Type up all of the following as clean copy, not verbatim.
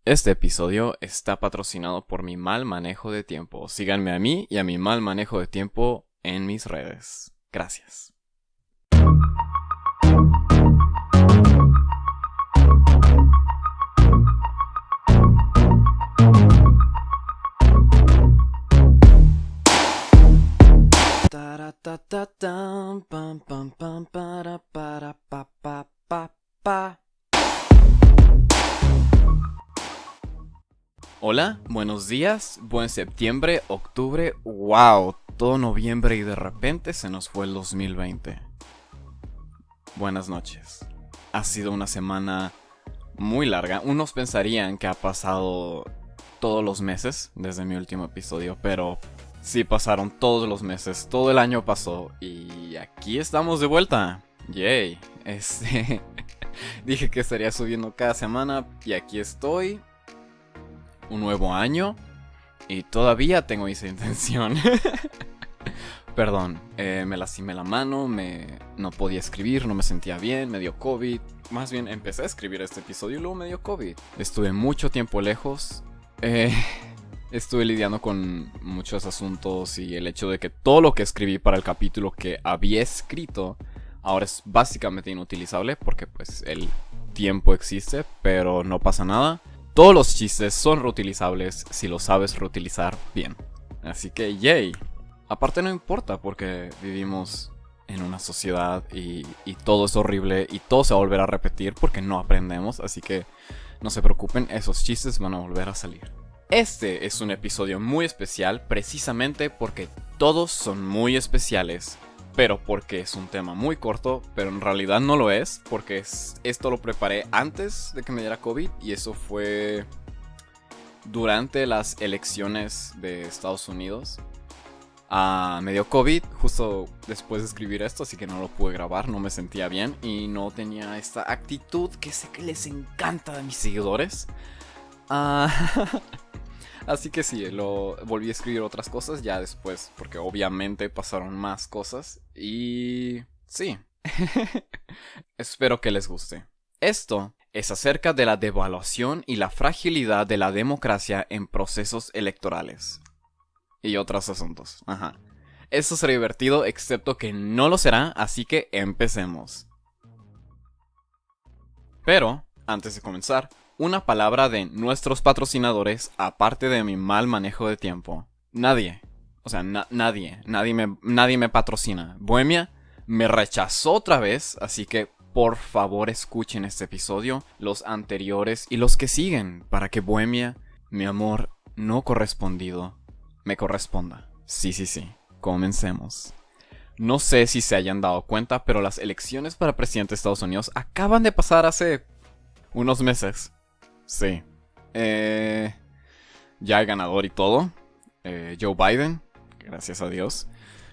Este episodio está patrocinado por mi mal manejo de tiempo. Síganme a mí y a mi mal manejo de tiempo en mis redes. Gracias. Taratatatam, pam, pam, pam, para, pa. Hola, buenos días, buen septiembre, octubre, wow, todo noviembre y de repente se nos fue el 2020. Buenas noches. Ha sido una semana muy larga. Unos pensarían que ha pasado todos los meses desde mi último episodio, pero sí pasaron todos los meses, todo el año pasó y aquí estamos de vuelta. Yay. Dije que estaría subiendo cada semana y aquí estoy. Un nuevo año y todavía tengo esa intención. Perdón, me lastimé la mano, no podía escribir, no me sentía bien, me dio COVID. Más bien empecé a escribir este episodio y luego me dio COVID. Estuve mucho tiempo lejos. Estuve lidiando con muchos asuntos y el hecho de que todo lo que escribí para el capítulo que había escrito ahora es básicamente inutilizable porque pues el tiempo existe, pero no pasa nada. Todos los chistes son reutilizables si lo sabes reutilizar bien. Así que yay. Aparte no importa porque vivimos en una sociedad y todo es horrible y todo se va a volver a repetir porque no aprendemos. Así que no se preocupen, esos chistes van a volver a salir. Este es un episodio muy especial precisamente porque todos son muy especiales. Pero porque es un tema muy corto, pero en realidad no lo es, porque esto lo preparé antes de que me diera COVID y eso fue durante las elecciones de Estados Unidos. Me dio COVID justo después de escribir esto, así que no lo pude grabar, no me sentía bien y no tenía esta actitud que sé que les encanta a mis seguidores. Así que sí, lo volví a escribir otras cosas ya después, porque obviamente pasaron más cosas y sí. Espero que les guste. Esto es acerca de la devaluación y la fragilidad de la democracia en procesos electorales. Y otros asuntos. Ajá. Esto será divertido, excepto que no lo será, así que empecemos. Pero, antes de comenzar, una palabra de nuestros patrocinadores, aparte de mi mal manejo de tiempo. Nadie me patrocina. Bohemia me rechazó otra vez, así que por favor escuchen este episodio, los anteriores y los que siguen, para que Bohemia, mi amor no correspondido, me corresponda. Sí, comencemos. No sé si se hayan dado cuenta, pero las elecciones para presidente de Estados Unidos acaban de pasar hace unos meses. Sí. Ya hay ganador y todo. Joe Biden. Gracias a Dios.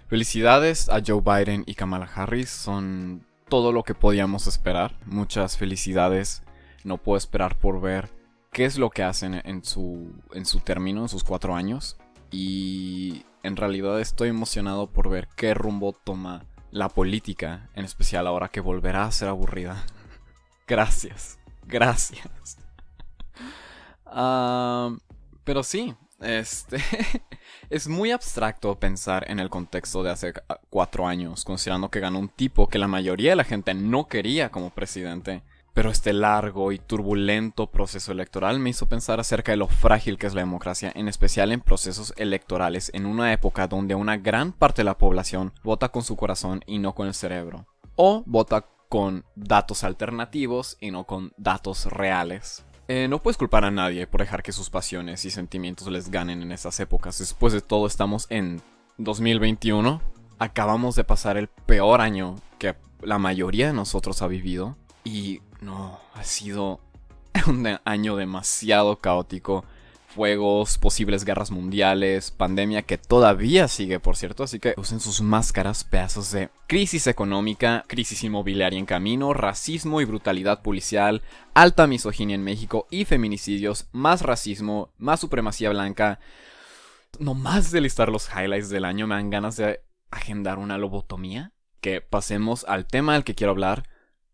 Felicidades a Joe Biden y Kamala Harris. Son todo lo que podíamos esperar. Muchas felicidades. No puedo esperar por ver qué es lo que hacen en su término, en sus 4 años. Y en realidad estoy emocionado por ver qué rumbo toma la política. En especial ahora que volverá a ser aburrida. Gracias. Pero sí, es muy abstracto pensar en el contexto de hace 4 años, considerando que ganó un tipo que la mayoría de la gente no quería como presidente. Pero este largo y turbulento proceso electoral me hizo pensar acerca de lo frágil que es la democracia, en especial en procesos electorales, en una época donde una gran parte de la población vota con su corazón y no con el cerebro. O vota con datos alternativos y no con datos reales. No puedes culpar a nadie por dejar que sus pasiones y sentimientos les ganen en esas épocas. Después de todo, estamos en 2021. Acabamos de pasar el peor año que la mayoría de nosotros ha vivido. Y no, ha sido un año demasiado caótico. Fuegos, posibles guerras mundiales, pandemia que todavía sigue, por cierto, así que usen sus máscaras, pedazos de crisis económica, crisis inmobiliaria en camino, racismo y brutalidad policial, alta misoginia en México y feminicidios, más racismo, más supremacía blanca. Nomás de listar los highlights del año me dan ganas de agendar una lobotomía. Que pasemos al tema del que quiero hablar,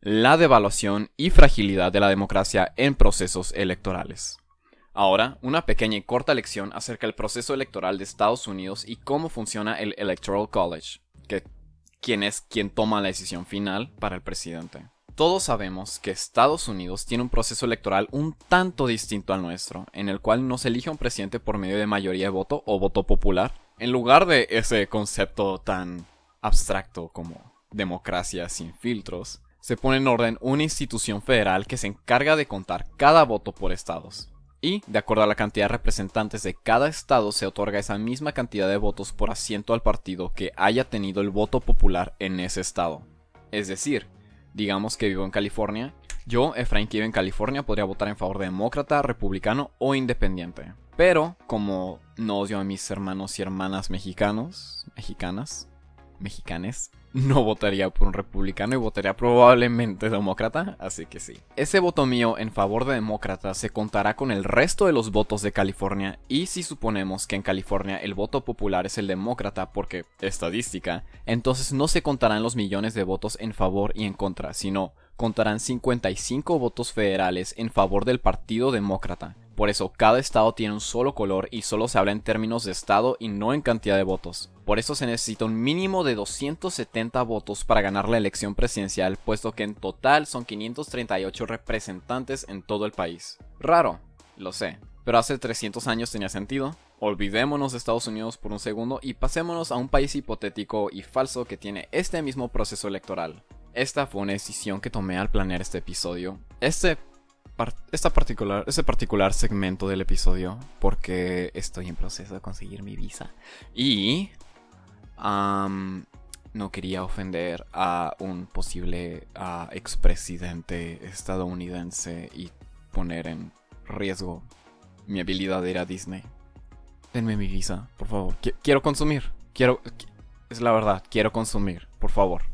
la devaluación y fragilidad de la democracia en procesos electorales. Ahora, una pequeña y corta lección acerca del proceso electoral de Estados Unidos y cómo funciona el Electoral College, que quién es quien toma la decisión final para el presidente. Todos sabemos que Estados Unidos tiene un proceso electoral un tanto distinto al nuestro, en el cual no se elige un presidente por medio de mayoría de voto o voto popular, en lugar de ese concepto tan abstracto como democracia sin filtros. Se pone en orden una institución federal que se encarga de contar cada voto por estados. Y, de acuerdo a la cantidad de representantes de cada estado, se otorga esa misma cantidad de votos por asiento al partido que haya tenido el voto popular en ese estado. Es decir, digamos que vivo en California. Yo, Efraín, que vive en California, podría votar en favor de demócrata, republicano o independiente. Pero, como no odio a mis hermanos y hermanas mexicanos, mexicanes, no votaría por un republicano y votaría probablemente demócrata, así que sí. Ese voto mío en favor de demócrata se contará con el resto de los votos de California, y si suponemos que en California el voto popular es el demócrata porque estadística, entonces no se contarán los millones de votos en favor y en contra, sino contarán 55 votos federales en favor del partido demócrata. Por eso cada estado tiene un solo color y solo se habla en términos de estado y no en cantidad de votos. Por eso se necesita un mínimo de 270 votos para ganar la elección presidencial, puesto que en total son 538 representantes en todo el país. Raro, lo sé, pero hace 300 años tenía sentido. Olvidémonos de Estados Unidos por un segundo y pasémonos a un país hipotético y falso que tiene este mismo proceso electoral. Esta fue una decisión que tomé al planear este episodio. Este particular segmento del episodio, porque estoy en proceso de conseguir mi visa y no quería ofender a un posible expresidente estadounidense y poner en riesgo mi habilidad de ir a Disney. Denme mi visa, por favor. Quiero consumir. Es la verdad, quiero consumir, por favor.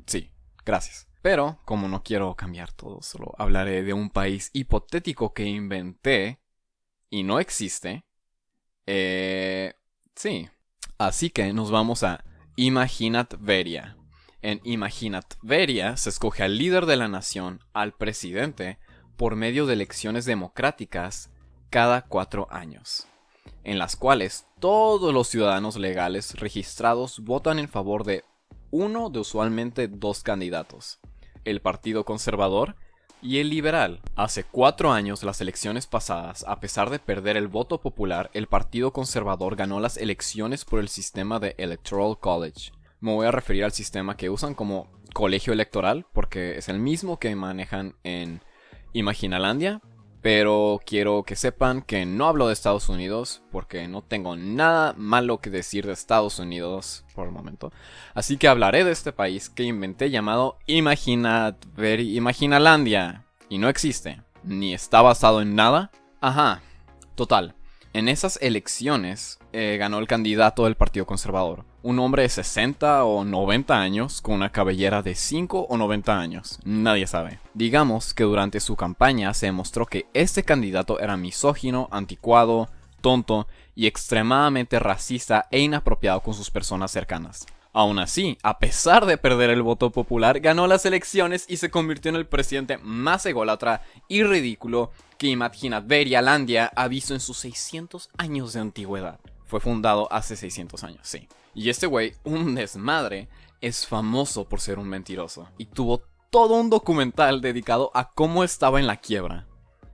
Sí, gracias. Pero, como no quiero cambiar todo, solo hablaré de un país hipotético que inventé y no existe. Sí. Así que nos vamos a Imaginatveria. En Imaginatveria se escoge al líder de la nación, al presidente, por medio de elecciones democráticas cada 4 años, en las cuales todos los ciudadanos legales registrados votan en favor de uno de usualmente 2 candidatos, el Partido Conservador y el Liberal. Hace 4 años, las elecciones pasadas, a pesar de perder el voto popular, el Partido Conservador ganó las elecciones por el sistema de Electoral College. Me voy a referir al sistema que usan como colegio electoral, porque es el mismo que manejan en Imaginalandia. Pero quiero que sepan que no hablo de Estados Unidos, porque no tengo nada malo que decir de Estados Unidos por el momento. Así que hablaré de este país que inventé llamado Imaginalandia. Y no existe, ni está basado en nada. Ajá, total. En esas elecciones ganó el candidato del Partido Conservador, un hombre de 60 o 90 años con una cabellera de 5 o 90 años, nadie sabe. Digamos que durante su campaña se demostró que este candidato era misógino, anticuado, tonto y extremadamente racista e inapropiado con sus personas cercanas. Aún así, a pesar de perder el voto popular, ganó las elecciones y se convirtió en el presidente más ególatra y ridículo que Imaginatverialandia ha visto en sus 600 años de antigüedad. Fue fundado hace 600 años, sí. Y este güey, un desmadre, es famoso por ser un mentiroso. Y tuvo todo un documental dedicado a cómo estaba en la quiebra.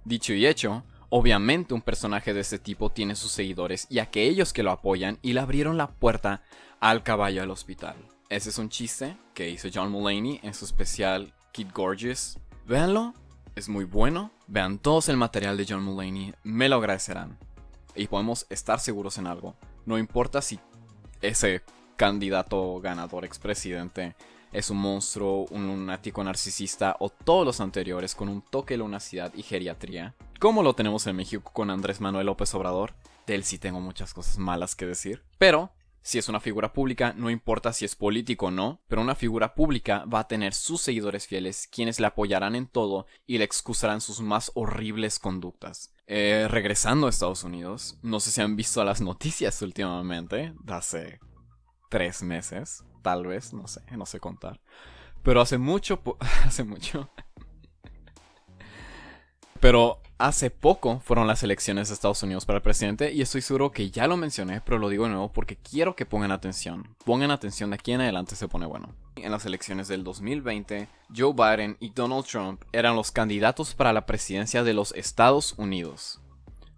Dicho y hecho, obviamente un personaje de este tipo tiene sus seguidores y aquellos que lo apoyan y le abrieron la puerta al caballo al hospital. Ese es un chiste que hizo John Mulaney en su especial Kid Gorgeous. Véanlo, es muy bueno. Vean todos el material de John Mulaney, me lo agradecerán. Y podemos estar seguros en algo. No importa si ese candidato ganador expresidente es un monstruo, un lunático narcisista o todos los anteriores con un toque de lunacidad y geriatría, como lo tenemos en México con Andrés Manuel López Obrador. De él sí tengo muchas cosas malas que decir. Pero si es una figura pública, no importa si es político o no, pero una figura pública va a tener sus seguidores fieles, quienes le apoyarán en todo y le excusarán sus más horribles conductas. Regresando a Estados Unidos, no sé si han visto las noticias últimamente, de hace 3 meses, tal vez, no sé contar. Pero hace mucho Pero hace poco fueron las elecciones de Estados Unidos para el presidente y estoy seguro que ya lo mencioné, pero lo digo de nuevo porque quiero que pongan atención. Pongan atención, de aquí en adelante se pone bueno. En las elecciones del 2020, Joe Biden y Donald Trump eran los candidatos para la presidencia de los Estados Unidos.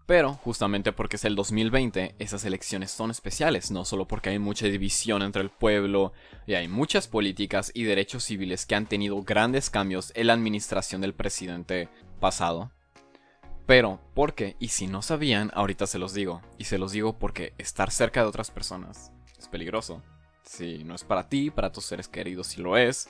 Pero, justamente porque es el 2020, esas elecciones son especiales, no solo porque hay mucha división entre el pueblo y hay muchas políticas y derechos civiles que han tenido grandes cambios en la administración del presidente pasado, pero porque, y si no sabían, ahorita se los digo, y se los digo porque estar cerca de otras personas es peligroso. Si no es para ti, para tus seres queridos sí lo es.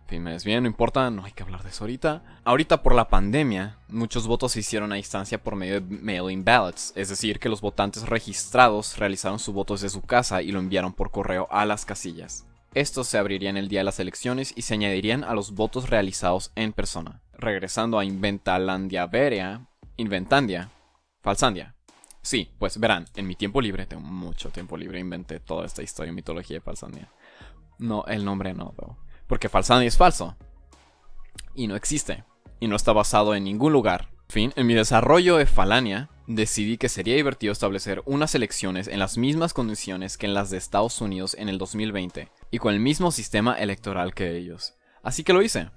Firmes bien, no importa, no hay que hablar de eso ahorita. Ahorita por la pandemia, muchos votos se hicieron a distancia por medio de mail-in ballots, es decir, que los votantes registrados realizaron su voto desde su casa y lo enviaron por correo a las casillas. Estos se abrirían el día de las elecciones y se añadirían a los votos realizados en persona. Regresando a Falsandia. Sí, pues verán, en mi tiempo libre, tengo mucho tiempo libre, inventé toda esta historia y mitología de Falsandia. No, el nombre no, though. Porque Falsandia es falso. Y no existe. Y no está basado en ningún lugar. En fin, en mi desarrollo de Falania, decidí que sería divertido establecer unas elecciones en las mismas condiciones que en las de Estados Unidos en el 2020, y con el mismo sistema electoral que ellos. Así que lo hice.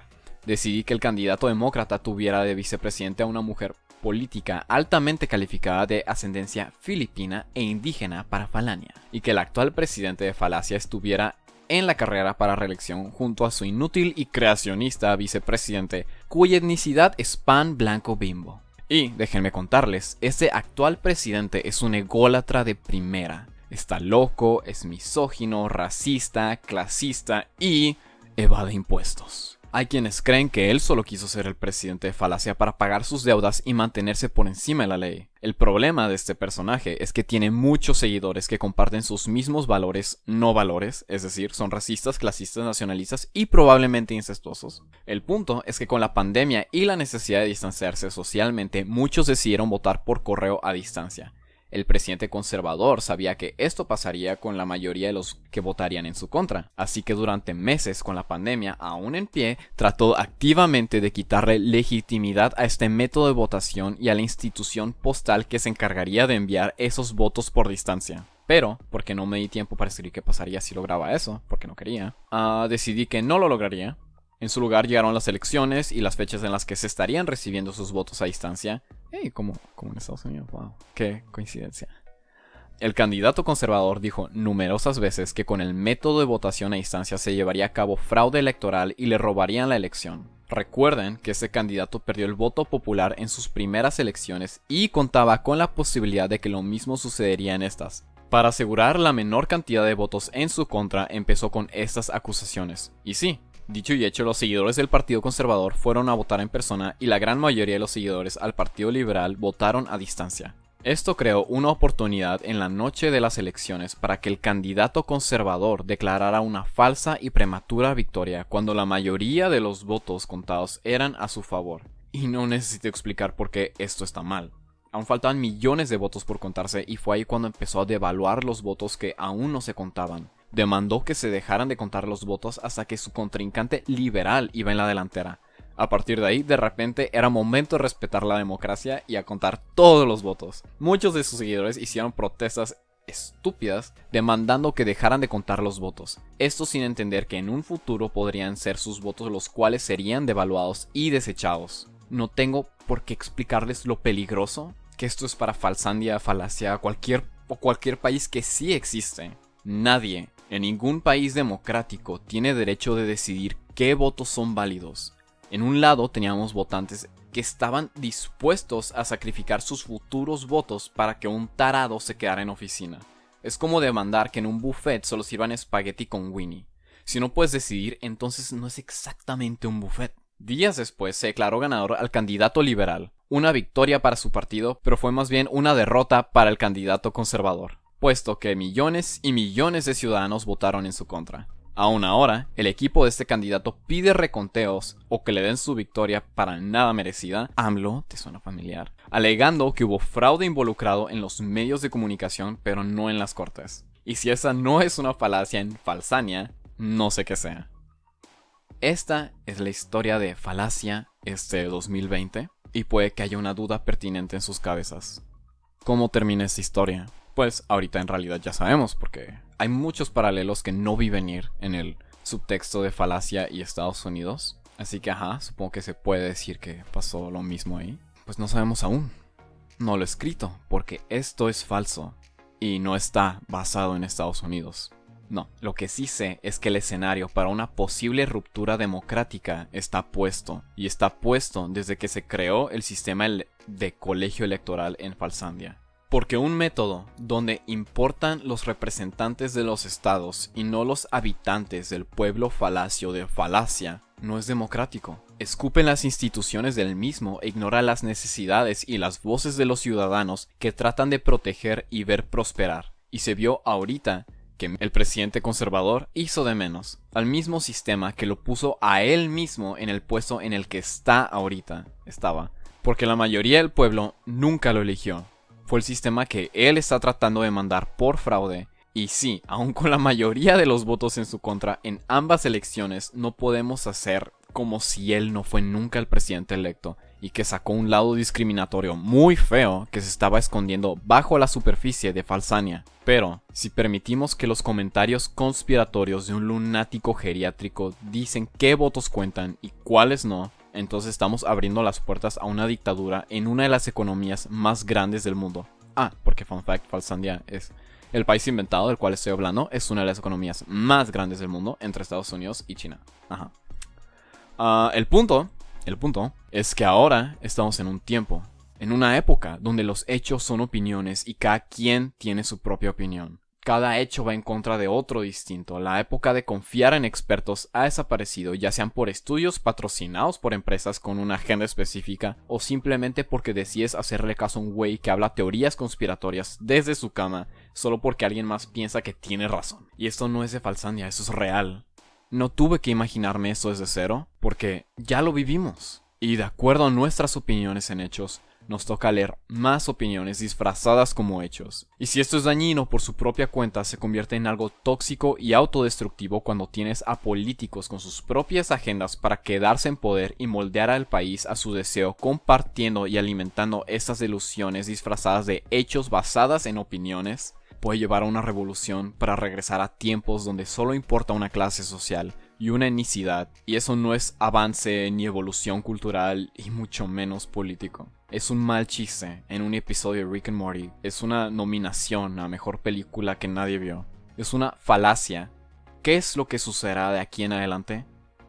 Decidí que el candidato demócrata tuviera de vicepresidente a una mujer política altamente calificada de ascendencia filipina e indígena para Falania, y que el actual presidente de Falacia estuviera en la carrera para reelección junto a su inútil y creacionista vicepresidente, cuya etnicidad es pan blanco bimbo. Y, déjenme contarles, este actual presidente es un ególatra de primera. Está loco, es misógino, racista, clasista y evade impuestos. Hay quienes creen que él solo quiso ser el presidente de Falacia para pagar sus deudas y mantenerse por encima de la ley. El problema de este personaje es que tiene muchos seguidores que comparten sus mismos valores, no valores, es decir, son racistas, clasistas, nacionalistas y probablemente incestuosos. El punto es que con la pandemia y la necesidad de distanciarse socialmente, muchos decidieron votar por correo a distancia. El presidente conservador sabía que esto pasaría con la mayoría de los que votarían en su contra, así que durante meses con la pandemia aún en pie, trató activamente de quitarle legitimidad a este método de votación y a la institución postal que se encargaría de enviar esos votos por distancia. Pero, porque no me di tiempo para decir qué pasaría si lograba eso, porque no quería, decidí que no lo lograría. En su lugar llegaron las elecciones y las fechas en las que se estarían recibiendo sus votos a distancia. ¡Hey! Como en Estados Unidos. ¡Wow! ¡Qué coincidencia! El candidato conservador dijo numerosas veces que con el método de votación a distancia se llevaría a cabo fraude electoral y le robarían la elección. Recuerden que este candidato perdió el voto popular en sus primeras elecciones y contaba con la posibilidad de que lo mismo sucedería en estas. Para asegurar la menor cantidad de votos en su contra, empezó con estas acusaciones. Y sí, dicho y hecho, los seguidores del Partido Conservador fueron a votar en persona y la gran mayoría de los seguidores al Partido Liberal votaron a distancia. Esto creó una oportunidad en la noche de las elecciones para que el candidato conservador declarara una falsa y prematura victoria cuando la mayoría de los votos contados eran a su favor. Y no necesito explicar por qué esto está mal. Aún faltaban millones de votos por contarse y fue ahí cuando empezó a devaluar los votos que aún no se contaban. Demandó que se dejaran de contar los votos hasta que su contrincante liberal iba en la delantera. A partir de ahí, de repente, era momento de respetar la democracia y a contar todos los votos. Muchos de sus seguidores hicieron protestas estúpidas demandando que dejaran de contar los votos. Esto sin entender que en un futuro podrían ser sus votos los cuales serían devaluados y desechados. No tengo por qué explicarles lo peligroso que esto es para Falsandia, Falacia, cualquier país que sí existe. Nadie en ningún país democrático tiene derecho de decidir qué votos son válidos. En un lado teníamos votantes que estaban dispuestos a sacrificar sus futuros votos para que un tarado se quedara en oficina. Es como demandar que en un buffet solo sirvan espagueti con Winnie. Si no puedes decidir, entonces no es exactamente un buffet. Días después se declaró ganador al candidato liberal. Una victoria para su partido, pero fue más bien una derrota para el candidato conservador, puesto que millones y millones de ciudadanos votaron en su contra. Aún ahora, el equipo de este candidato pide reconteos o que le den su victoria para nada merecida. AMLO, ¿te suena familiar? Alegando que hubo fraude involucrado en los medios de comunicación, pero no en las cortes. Y si esa no es una falacia en Falsania, no sé qué sea. Esta es la historia de Falacia 2020. y puede que haya una duda pertinente en sus cabezas. ¿Cómo termina esta historia? Pues ahorita en realidad ya sabemos, porque hay muchos paralelos que no vi venir en el subtexto de Falacia y Estados Unidos. Así que supongo que se puede decir que pasó lo mismo ahí. Pues no sabemos aún. No lo he escrito, porque esto es falso y no está basado en Estados Unidos. No, lo que sí sé es que el escenario para una posible ruptura democrática está puesto, y está puesto desde que se creó el sistema de colegio electoral en Falsandia. Porque un método donde importan los representantes de los estados y no los habitantes del pueblo falacio de Falacia no es democrático. Escupe en las instituciones del mismo e ignora las necesidades y las voces de los ciudadanos que tratan de proteger y ver prosperar. Y se vio ahorita que el presidente conservador hizo de menos al mismo sistema que lo puso a él mismo en el puesto en el que estaba. Porque la mayoría del pueblo nunca lo eligió. Fue el sistema que él está tratando de mandar por fraude. Y sí, aun con la mayoría de los votos en su contra en ambas elecciones, no podemos hacer como si él no fue nunca el presidente electo y que sacó un lado discriminatorio muy feo que se estaba escondiendo bajo la superficie de Falsania. Pero, si permitimos que los comentarios conspiratorios de un lunático geriátrico dicen qué votos cuentan y cuáles no, entonces estamos abriendo las puertas a una dictadura en una de las economías más grandes del mundo. Porque fun fact, Falsandia es el país inventado del cual estoy hablando, es una de las economías más grandes del mundo entre Estados Unidos y China. El punto es que ahora estamos en un tiempo, en una época donde los hechos son opiniones y cada quien tiene su propia opinión. Cada hecho va en contra de otro distinto. La época de confiar en expertos ha desaparecido, ya sean por estudios patrocinados por empresas con una agenda específica o simplemente porque decides hacerle caso a un güey que habla teorías conspiratorias desde su cama solo porque alguien más piensa que tiene razón. Y esto no es de Falsandia, eso es real. No tuve que imaginarme esto desde cero, porque ya lo vivimos. Y de acuerdo a nuestras opiniones en hechos, nos toca leer más opiniones disfrazadas como hechos. Y si esto es dañino por su propia cuenta, se convierte en algo tóxico y autodestructivo cuando tienes a políticos con sus propias agendas para quedarse en poder y moldear al país a su deseo, compartiendo y alimentando estas ilusiones disfrazadas de hechos basadas en opiniones. Puede llevar a una revolución para regresar a tiempos donde solo importa una clase social y una etnicidad, y eso no es avance ni evolución cultural y mucho menos político. Es un mal chiste en un episodio de Rick and Morty, es una nominación a mejor película que nadie vio, es una falacia. ¿Qué es lo que sucederá de aquí en adelante?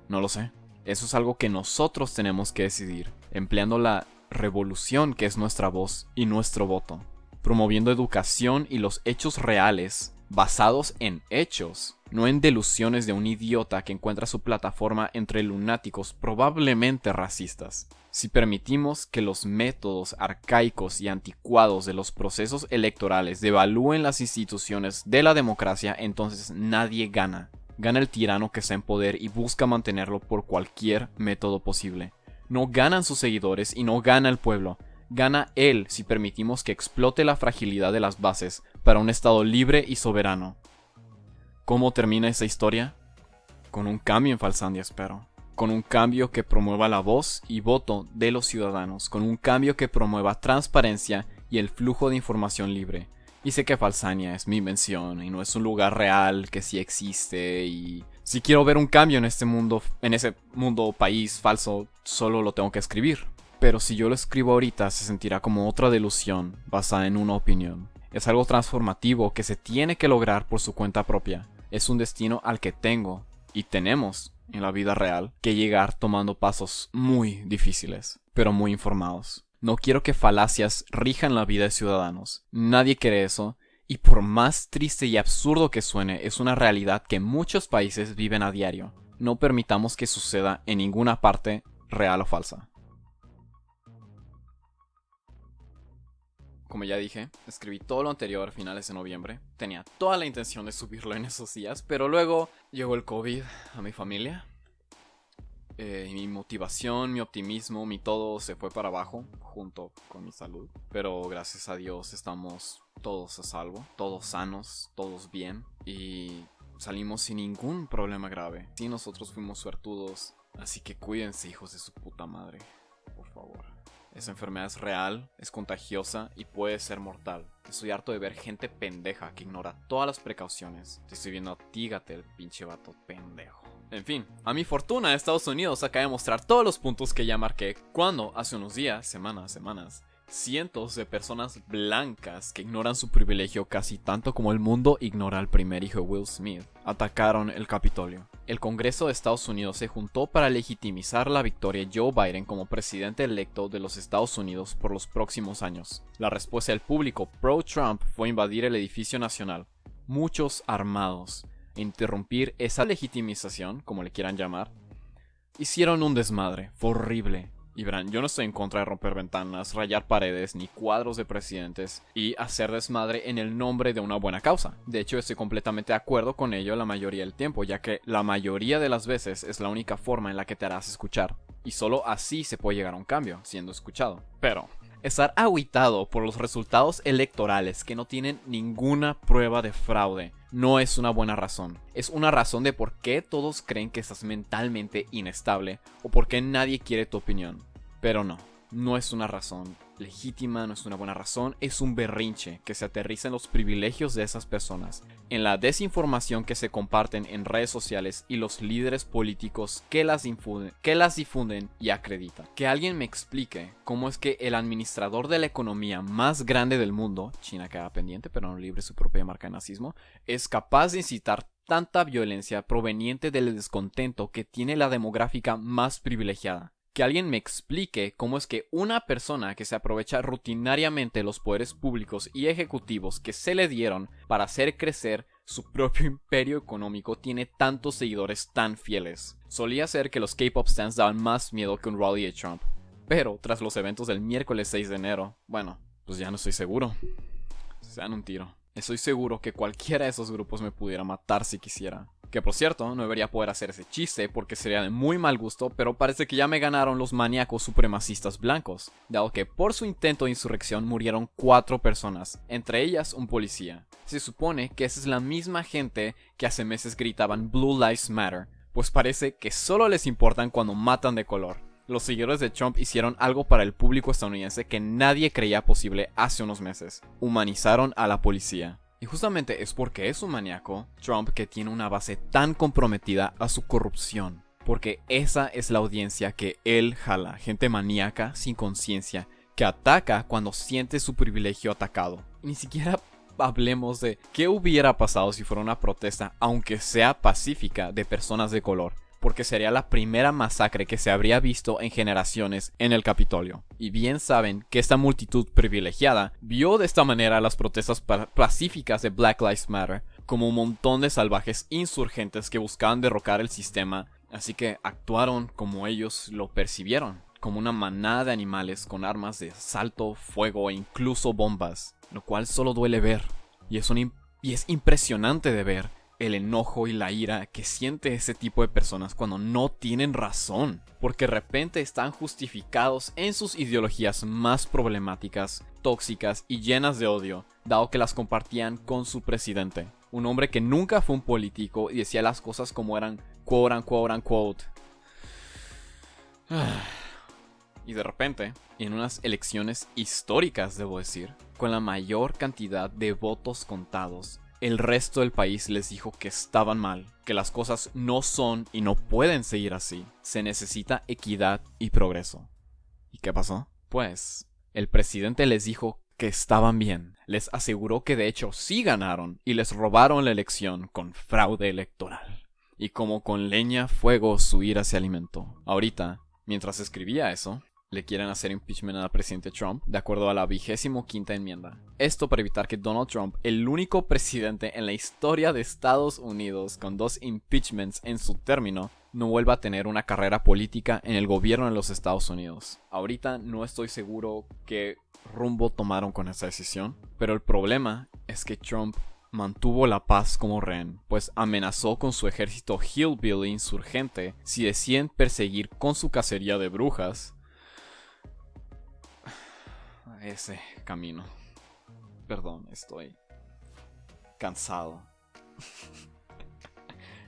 No lo sé. Eso es algo que nosotros tenemos que decidir, empleando la revolución que es nuestra voz y nuestro voto, promoviendo educación y los hechos reales, basados en hechos, no en delusiones de un idiota que encuentra su plataforma entre lunáticos probablemente racistas. Si permitimos que los métodos arcaicos y anticuados de los procesos electorales devalúen las instituciones de la democracia, entonces nadie gana. Gana el tirano que está en poder y busca mantenerlo por cualquier método posible. No ganan sus seguidores y no gana el pueblo. Gana él si permitimos que explote la fragilidad de las bases para un estado libre y soberano. ¿Cómo termina esa historia? Con un cambio en Falsandia, espero. Con un cambio que promueva la voz y voto de los ciudadanos. Con un cambio que promueva transparencia y el flujo de información libre. Y sé que Falsania es mi invención y no es un lugar real que sí existe, y si quiero ver un cambio en este mundo, en ese mundo país falso, solo lo tengo que escribir. Pero si yo lo escribo ahorita, se sentirá como otra delusión basada en una opinión. Es algo transformativo que se tiene que lograr por su cuenta propia. Es un destino al que tengo, y tenemos, en la vida real, que llegar tomando pasos muy difíciles, pero muy informados. No quiero que falacias rijan la vida de ciudadanos. Nadie quiere eso, y por más triste y absurdo que suene, es una realidad que muchos países viven a diario. No permitamos que suceda en ninguna parte, real o falsa. Como ya dije, escribí todo lo anterior a finales de noviembre. Tenía toda la intención de subirlo en esos días, pero luego llegó el COVID a mi familia. Y mi motivación, mi optimismo, mi todo se fue para abajo, junto con mi salud. Pero gracias a Dios estamos todos a salvo, todos sanos, todos bien. Y salimos sin ningún problema grave. Sí, nosotros fuimos suertudos. Así que cuídense, hijos de su puta madre. Por favor. Esa enfermedad es real, es contagiosa y puede ser mortal. Estoy harto de ver gente pendeja que ignora todas las precauciones. Te estoy viendo a ti, Gatel, pinche vato pendejo. En fin, a mi fortuna, Estados Unidos acaba de mostrar todos los puntos que ya marqué cuando, hace unos días, semanas, cientos de personas blancas que ignoran su privilegio casi tanto como el mundo ignora al primer hijo de Will Smith, atacaron el Capitolio. El Congreso de Estados Unidos se juntó para legitimizar la victoria de Joe Biden como presidente electo de los Estados Unidos por los próximos años. La respuesta del público pro-Trump fue invadir el edificio nacional, muchos armados, e interrumpir esa legitimización, como le quieran llamar. Hicieron un desmadre, fue horrible. Y verán, yo no estoy en contra de romper ventanas, rayar paredes, ni cuadros de presidentes y hacer desmadre en el nombre de una buena causa. De hecho, estoy completamente de acuerdo con ello la mayoría del tiempo, ya que la mayoría de las veces es la única forma en la que te harás escuchar. Y solo así se puede llegar a un cambio, siendo escuchado. Pero estar agüitado por los resultados electorales que no tienen ninguna prueba de fraude no es una buena razón. Es una razón de por qué todos creen que estás mentalmente inestable o por qué nadie quiere tu opinión. Pero no es una razón legítima, no es una buena razón, es un berrinche que se aterriza en los privilegios de esas personas, en la desinformación que se comparten en redes sociales y los líderes políticos que las difunden y acreditan. Que alguien me explique cómo es que el administrador de la economía más grande del mundo, China queda pendiente pero no libre su propia marca de nazismo, es capaz de incitar tanta violencia proveniente del descontento que tiene la demográfica más privilegiada. Que alguien me explique cómo es que una persona que se aprovecha rutinariamente de los poderes públicos y ejecutivos que se le dieron para hacer crecer su propio imperio económico tiene tantos seguidores tan fieles. Solía ser que los K-pop stands daban más miedo que un rally de Trump. Pero tras los eventos del miércoles 6 de enero, bueno, pues ya no estoy seguro. Se dan un tiro. Estoy seguro que cualquiera de esos grupos me pudiera matar si quisiera. Que por cierto, no debería poder hacer ese chiste porque sería de muy mal gusto, pero parece que ya me ganaron los maníacos supremacistas blancos, dado que por su intento de insurrección murieron 4 personas, entre ellas un policía. Se supone que esa es la misma gente que hace meses gritaban Blue Lives Matter, pues parece que solo les importan cuando matan de color. Los seguidores de Trump hicieron algo para el público estadounidense que nadie creía posible hace unos meses. Humanizaron a la policía. Y justamente es porque es un maníaco, Trump, que tiene una base tan comprometida a su corrupción. Porque esa es la audiencia que él jala, gente maníaca, sin conciencia, que ataca cuando siente su privilegio atacado. Y ni siquiera hablemos de qué hubiera pasado si fuera una protesta, aunque sea pacífica, de personas de color. Porque sería la primera masacre que se habría visto en generaciones en el Capitolio. Y bien saben que esta multitud privilegiada vio de esta manera las protestas pacíficas de Black Lives Matter como un montón de salvajes insurgentes que buscaban derrocar el sistema, así que actuaron como ellos lo percibieron, como una manada de animales con armas de asalto, fuego e incluso bombas, lo cual solo duele ver, y es impresionante de ver el enojo y la ira que siente ese tipo de personas cuando no tienen razón, porque de repente están justificados en sus ideologías más problemáticas, tóxicas y llenas de odio, dado que las compartían con su presidente, un hombre que nunca fue un político y decía las cosas como eran, quote unquote. Y de repente, en unas elecciones históricas, debo decir, con la mayor cantidad de votos contados, el resto del país les dijo que estaban mal, que las cosas no son y no pueden seguir así. Se necesita equidad y progreso. ¿Y qué pasó? Pues, el presidente les dijo que estaban bien. Les aseguró que de hecho sí ganaron y les robaron la elección con fraude electoral. Y como con leña, fuego, su ira se alimentó. Ahorita, mientras escribía eso, le quieren hacer impeachment al presidente Trump de acuerdo a la 25ª enmienda. Esto para evitar que Donald Trump, el único presidente en la historia de Estados Unidos con 2 impeachments en su término, no vuelva a tener una carrera política en el gobierno de los Estados Unidos. Ahorita no estoy seguro qué rumbo tomaron con esa decisión, pero el problema es que Trump mantuvo la paz como rehén, pues amenazó con su ejército hillbilly insurgente si deciden perseguir con su cacería de brujas ese camino. Perdón, estoy cansado.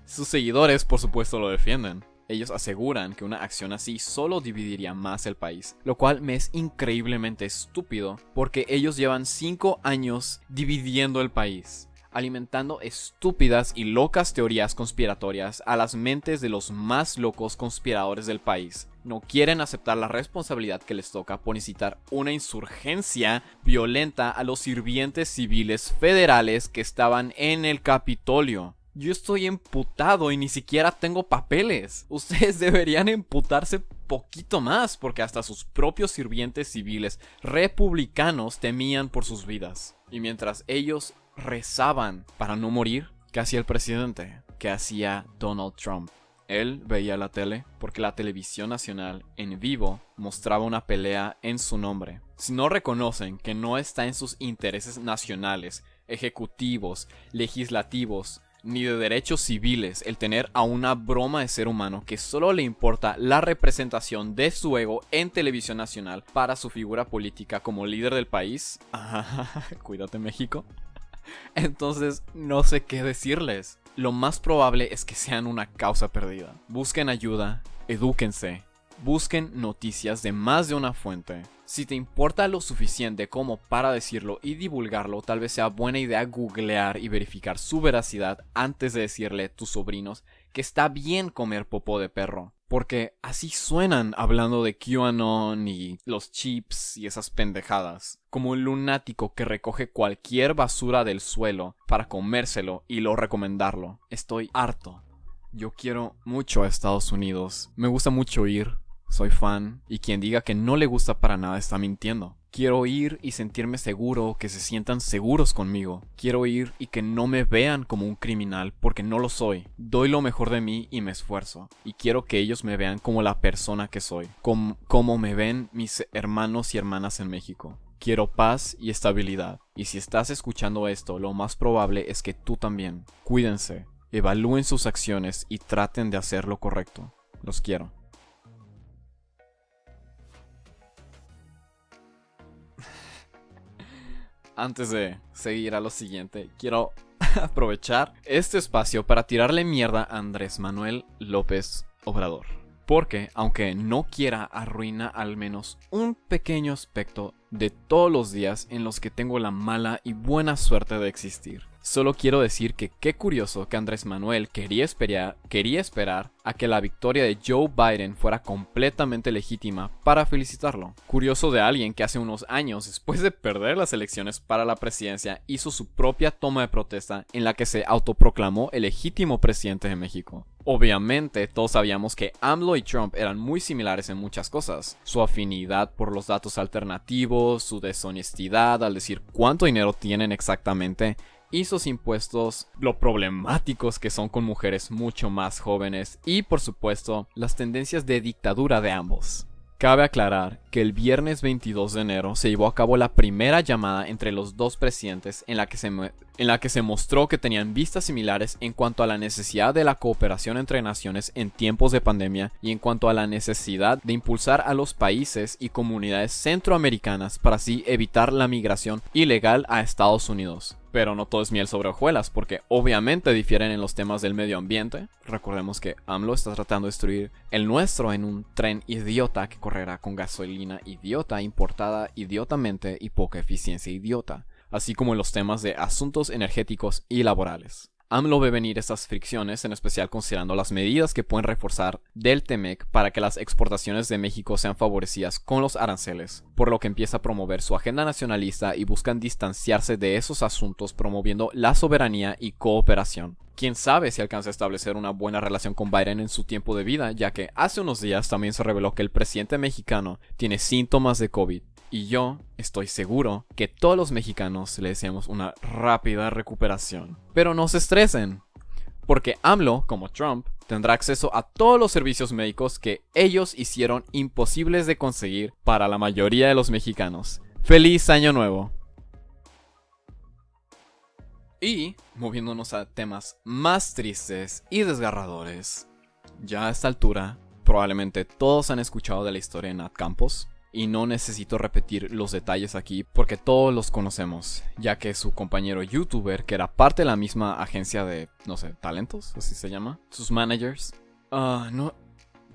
Sus seguidores, por supuesto, lo defienden. Ellos aseguran que una acción así solo dividiría más el país, lo cual me es increíblemente estúpido porque ellos llevan 5 años dividiendo el país, alimentando estúpidas y locas teorías conspiratorias a las mentes de los más locos conspiradores del país. No quieren aceptar la responsabilidad que les toca por incitar una insurgencia violenta a los sirvientes civiles federales que estaban en el Capitolio. Yo estoy emputado y ni siquiera tengo papeles. Ustedes deberían emputarse poquito más porque hasta sus propios sirvientes civiles republicanos temían por sus vidas. Y mientras ellos rezaban para no morir, ¿qué hacía el presidente? ¿Qué hacía Donald Trump? Él veía la tele porque la televisión nacional en vivo mostraba una pelea en su nombre. Si no reconocen que no está en sus intereses nacionales, ejecutivos, legislativos, ni de derechos civiles el tener a una broma de ser humano que solo le importa la representación de su ego en televisión nacional para su figura política como líder del país, cuídate México, entonces no sé qué decirles. Lo más probable es que sean una causa perdida. Busquen ayuda, edúquense, busquen noticias de más de una fuente. Si te importa lo suficiente como para decirlo y divulgarlo, tal vez sea buena idea googlear y verificar su veracidad antes de decirle a tus sobrinos que está bien comer popó de perro. Porque así suenan hablando de QAnon y los chips y esas pendejadas. Como un lunático que recoge cualquier basura del suelo para comérselo y luego recomendarlo. Estoy harto. Yo quiero mucho a Estados Unidos. Me gusta mucho ir. Soy fan. Y quien diga que no le gusta para nada está mintiendo. Quiero ir y sentirme seguro, que se sientan seguros conmigo. Quiero ir y que no me vean como un criminal porque no lo soy. Doy lo mejor de mí y me esfuerzo. Y quiero que ellos me vean como la persona que soy. Como me ven mis hermanos y hermanas en México. Quiero paz y estabilidad. Y si estás escuchando esto, lo más probable es que tú también. Cuídense, evalúen sus acciones y traten de hacer lo correcto. Los quiero. Antes de seguir a lo siguiente, quiero aprovechar este espacio para tirarle mierda a Andrés Manuel López Obrador. Porque, aunque no quiera, arruina al menos un pequeño aspecto de todos los días en los que tengo la mala y buena suerte de existir. Solo quiero decir que qué curioso que Andrés Manuel quería esperar a que la victoria de Joe Biden fuera completamente legítima para felicitarlo. Curioso de alguien que hace unos años, después de perder las elecciones para la presidencia, hizo su propia toma de protesta en la que se autoproclamó el legítimo presidente de México. Obviamente, todos sabíamos que AMLO y Trump eran muy similares en muchas cosas. Su afinidad por los datos alternativos, su deshonestidad al decir cuánto dinero tienen exactamente, y sus impuestos, lo problemáticos que son con mujeres mucho más jóvenes y, por supuesto, las tendencias de dictadura de ambos. Cabe aclarar que el viernes 22 de enero se llevó a cabo la primera llamada entre los dos presidentes en la que se mostró que tenían vistas similares en cuanto a la necesidad de la cooperación entre naciones en tiempos de pandemia y en cuanto a la necesidad de impulsar a los países y comunidades centroamericanas para así evitar la migración ilegal a Estados Unidos. Pero no todo es miel sobre hojuelas, porque obviamente difieren en los temas del medio ambiente. Recordemos que AMLO está tratando de destruir el nuestro en un tren idiota que correrá con gasolina idiota importada idiotamente y poca eficiencia idiota, así como en los temas de asuntos energéticos y laborales. AMLO ve venir estas fricciones, en especial considerando las medidas que pueden reforzar del TEMEC para que las exportaciones de México sean favorecidas con los aranceles, por lo que empieza a promover su agenda nacionalista y buscan distanciarse de esos asuntos promoviendo la soberanía y cooperación. Quién sabe si alcanza a establecer una buena relación con Biden en su tiempo de vida, ya que hace unos días también se reveló que el presidente mexicano tiene síntomas de COVID. Y yo estoy seguro que todos los mexicanos le deseamos una rápida recuperación. Pero no se estresen, porque AMLO, como Trump, tendrá acceso a todos los servicios médicos que ellos hicieron imposibles de conseguir para la mayoría de los mexicanos. ¡Feliz Año Nuevo! Y, moviéndonos a temas más tristes y desgarradores, ya a esta altura, probablemente todos han escuchado de la historia de Nat Campos. Y no necesito repetir los detalles aquí porque todos los conocemos, ya que su compañero youtuber, que era parte de la misma agencia de, no sé, talentos, así se llama, sus managers,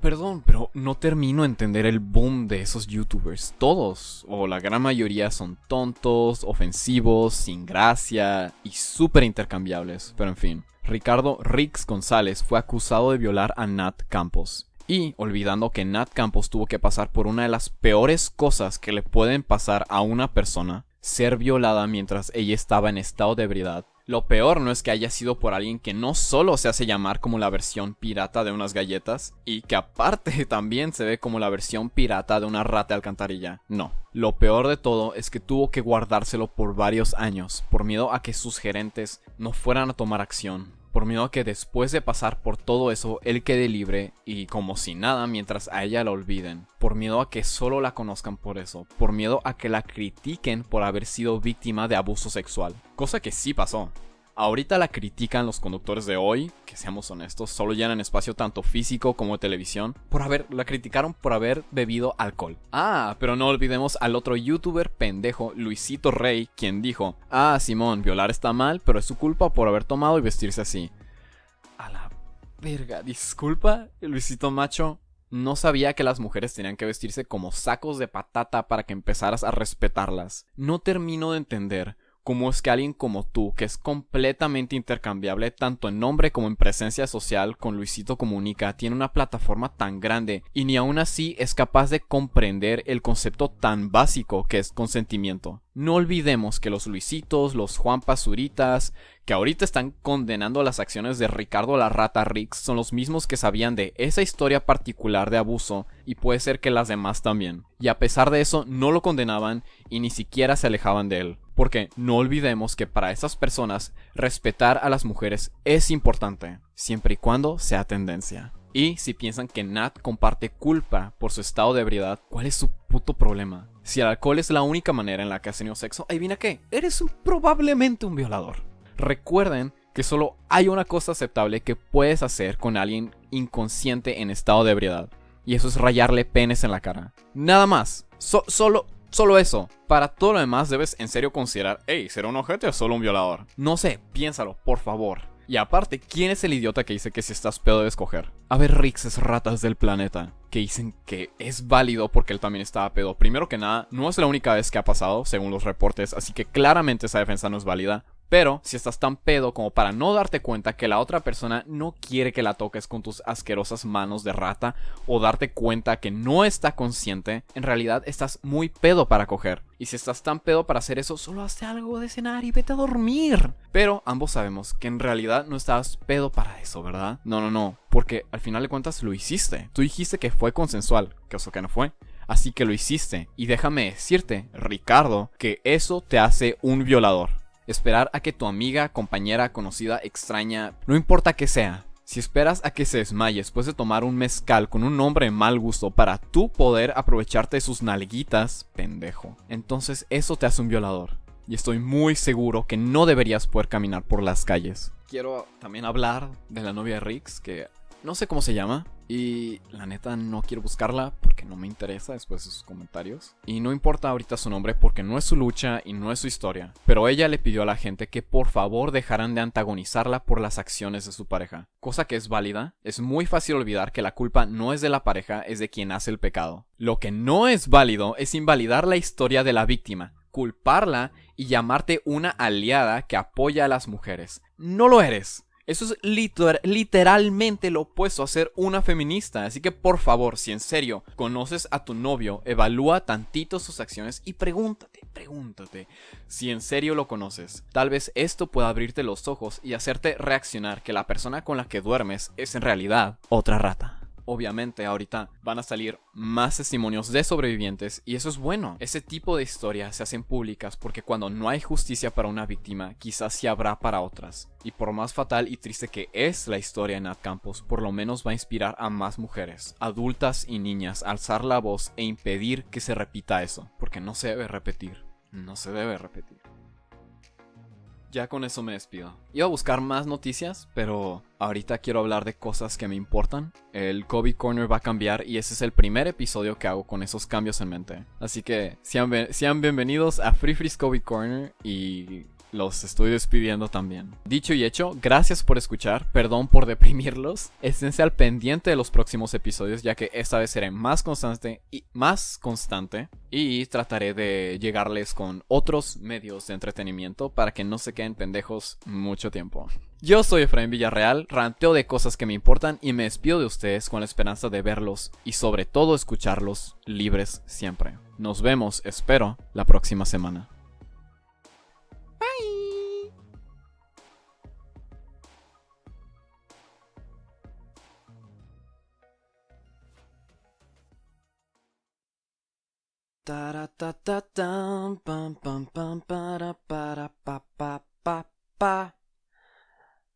Perdón, pero no termino de entender el boom de esos youtubers. Todos, o la gran mayoría, son tontos, ofensivos, sin gracia y súper intercambiables. Pero en fin, Ricardo Rix González fue acusado de violar a Nat Campos. Y olvidando que Nat Campos tuvo que pasar por una de las peores cosas que le pueden pasar a una persona, ser violada mientras ella estaba en estado de ebriedad. Lo peor no es que haya sido por alguien que no solo se hace llamar como la versión pirata de unas galletas, y que aparte también se ve como la versión pirata de una rata de alcantarilla. No. Lo peor de todo es que tuvo que guardárselo por varios años, por miedo a que sus gerentes no fueran a tomar acción. Por miedo a que después de pasar por todo eso, él quede libre y como si nada mientras a ella la olviden. Por miedo a que solo la conozcan por eso. Por miedo a que la critiquen por haber sido víctima de abuso sexual. Cosa que sí pasó. Ahorita la critican los conductores de hoy, que seamos honestos, solo llenan espacio tanto físico como de televisión, la criticaron por haber bebido alcohol. Ah, pero no olvidemos al otro youtuber pendejo, Luisito Rey, quien dijo, ah, Simón, violar está mal, pero es su culpa por haber tomado y vestirse así. A la verga, disculpa, Luisito Macho. No sabía que las mujeres tenían que vestirse como sacos de patata para que empezaras a respetarlas. No termino de entender cómo es que alguien como tú, que es completamente intercambiable tanto en nombre como en presencia social con Luisito Comunica, tiene una plataforma tan grande y ni aún así es capaz de comprender el concepto tan básico que es consentimiento. No olvidemos que los Luisitos, los Juan Pazuritas, que ahorita están condenando las acciones de Ricardo la Rata Rix, son los mismos que sabían de esa historia particular de abuso y puede ser que las demás también. Y a pesar de eso no lo condenaban y ni siquiera se alejaban de él. Porque no olvidemos que para esas personas respetar a las mujeres es importante, siempre y cuando sea tendencia. Y si piensan que Nat comparte culpa por su estado de ebriedad, ¿cuál es su puto problema? Si el alcohol es la única manera en la que has tenido sexo, adivina qué, eres probablemente un violador. Recuerden que solo hay una cosa aceptable que puedes hacer con alguien inconsciente en estado de ebriedad, y eso es rayarle penes en la cara. Nada más, solo eso. Para todo lo demás debes en serio considerar, hey, ¿será un ojete o solo un violador? No sé, piénsalo, por favor. Y aparte, ¿quién es el idiota que dice que si estás pedo debes coger? A ver, Rixes ratas del planeta, que dicen que es válido porque él también estaba pedo. Primero que nada, no es la única vez que ha pasado, según los reportes, así que claramente esa defensa no es válida. Pero si estás tan pedo como para no darte cuenta que la otra persona no quiere que la toques con tus asquerosas manos de rata, o darte cuenta que no está consciente, en realidad estás muy pedo para coger. Y si estás tan pedo para hacer eso, solo hazte algo de cenar y vete a dormir. Pero ambos sabemos que en realidad no estabas pedo para eso, ¿verdad? No, porque al final de cuentas lo hiciste. Tú dijiste que fue consensual, que eso que no fue. Así que lo hiciste. Y déjame decirte, Ricardo, que eso te hace un violador. Esperar a que tu amiga, compañera, conocida, extraña, no importa qué sea, si esperas a que se desmaye después de tomar un mezcal con un hombre de mal gusto para tú poder aprovecharte de sus nalguitas, pendejo, entonces eso te hace un violador. Y estoy muy seguro que no deberías poder caminar por las calles. Quiero también hablar de la novia de Rix, que no sé cómo se llama. Y la neta no quiero buscarla porque no me interesa después de sus comentarios. Y no importa ahorita su nombre porque no es su lucha y no es su historia. Pero ella le pidió a la gente que por favor dejaran de antagonizarla por las acciones de su pareja. Cosa que es válida. Es muy fácil olvidar que la culpa no es de la pareja, es de quien hace el pecado. Lo que no es válido es invalidar la historia de la víctima, culparla y llamarte una aliada que apoya a las mujeres. No lo eres. Eso es literalmente lo opuesto a ser una feminista. Así que por favor, si en serio conoces a tu novio, evalúa tantito sus acciones y pregúntate si en serio lo conoces. Tal vez esto pueda abrirte los ojos y hacerte reaccionar que la persona con la que duermes es en realidad otra rata. Obviamente ahorita van a salir más testimonios de sobrevivientes y eso es bueno. Ese tipo de historias se hacen públicas porque cuando no hay justicia para una víctima, quizás sí habrá para otras. Y por más fatal y triste que es la historia de Nat Campos, por lo menos va a inspirar a más mujeres, adultas y niñas, a alzar la voz e impedir que se repita eso. Porque no se debe repetir. No se debe repetir. Ya con eso me despido. Iba a buscar más noticias, pero ahorita quiero hablar de cosas que me importan. El COVID Corner va a cambiar y ese es el primer episodio que hago con esos cambios en mente. Así que sean bienvenidos a Free Freeze COVID Corner y los estoy despidiendo también. Dicho y hecho, gracias por escuchar, perdón por deprimirlos. Esténse al pendiente de los próximos episodios, ya que esta vez seré más constante y trataré de llegarles con otros medios de entretenimiento para que no se queden pendejos mucho tiempo. Yo soy Efraín Villarreal, ranteo de cosas que me importan y me despido de ustedes con la esperanza de verlos y sobre todo escucharlos libres siempre. Nos vemos, espero, la próxima semana. Taratatatán, pam pam pam para pa pa.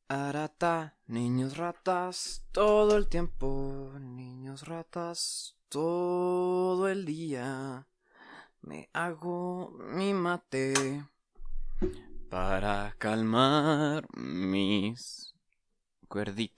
Arata, niños ratas todo el tiempo, niños ratas todo el día. Me hago mi mate para calmar mis cuerditas.